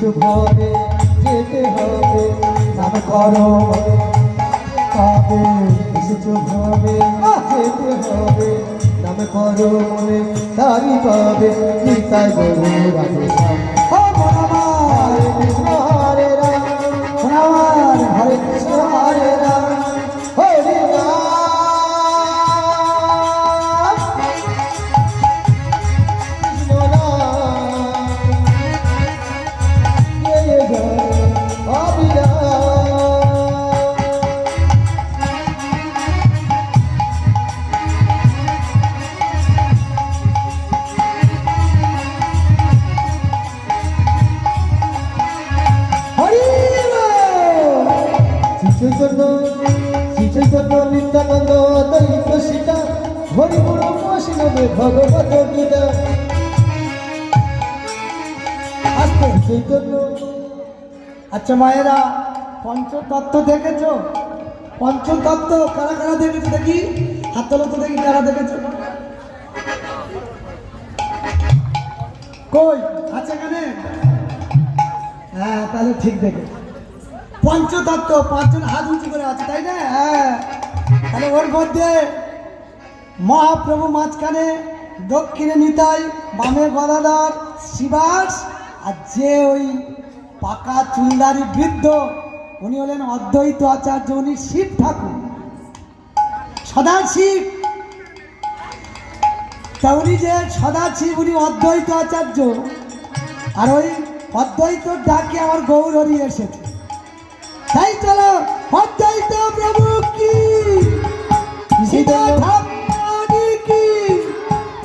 কিছু ভাবে যেতে হবে নাম করো পাবে কিছু ভাবে যেতে হবে নাম করো মনে তারি পাবে নিতাই গরু রাধে হরে কৃষ্ণ হরে রাম হরে কৃষ্ণ হরে রাম হরে রাম চৈতন্য নিত্যানন্দ অদ্বৈত সীতা হরি গুরু বৈষ্ণবে ভগবত গীতা আস্তে চৈতন্য। আচ্ছা মায়েরা, পঞ্চতত্ত্ব দেখেছো? পঞ্চতত্ত্ব কারা কারা দেখেছো দেখি? হাত তোলো তো দেখি কারা দেখেছো। কই আছে এখানে? হ্যাঁ, তাহলে ঠিক দেখে। পঞ্চতত্ত্ব পাঁচজন হাত উঁচু করে আছে, তাই না? হ্যাঁ, তাহলে ওর মধ্যে মহাপ্রভু মাঝখানে, দক্ষিণে নিতাই, বামে গদাধর শ্রীবাস, আর যে ওই পাকা চুলদারি বৃদ্ধ উনি হলেন অদ্বৈত আচার্য, উনি শিব ঠাকুর, সদাশিব। তা উনি যে সদাশিব উনি অদ্বৈত আচার্য, আর ওই অদ্বৈত ডাকে আমার গৌর হরি এসেছে। তাই চলো অদ্বৈত প্রভু কি, সীতা ঠাকুরানী কি,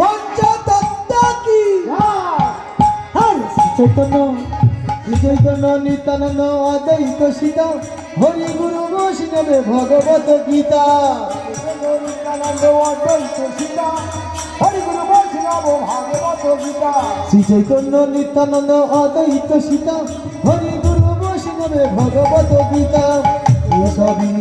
পঞ্চতত্ত্ব কি। চৈতন্য চৈতন্য নিত্যানন্দ অদ্বৈত সীতা হরি গুরু বৈষ্ণবে ভগবত গীতা নিত্যানন্দ অদ্বৈত সীতা হরি গুরু বৈষ্ণব ভগবত গীতা। শ্রী চৈতন্য নিত্যানন্দ অদ্বৈত সীতা হরি গুরু বৈষ্ণবে ভগবত গীতা। এসবই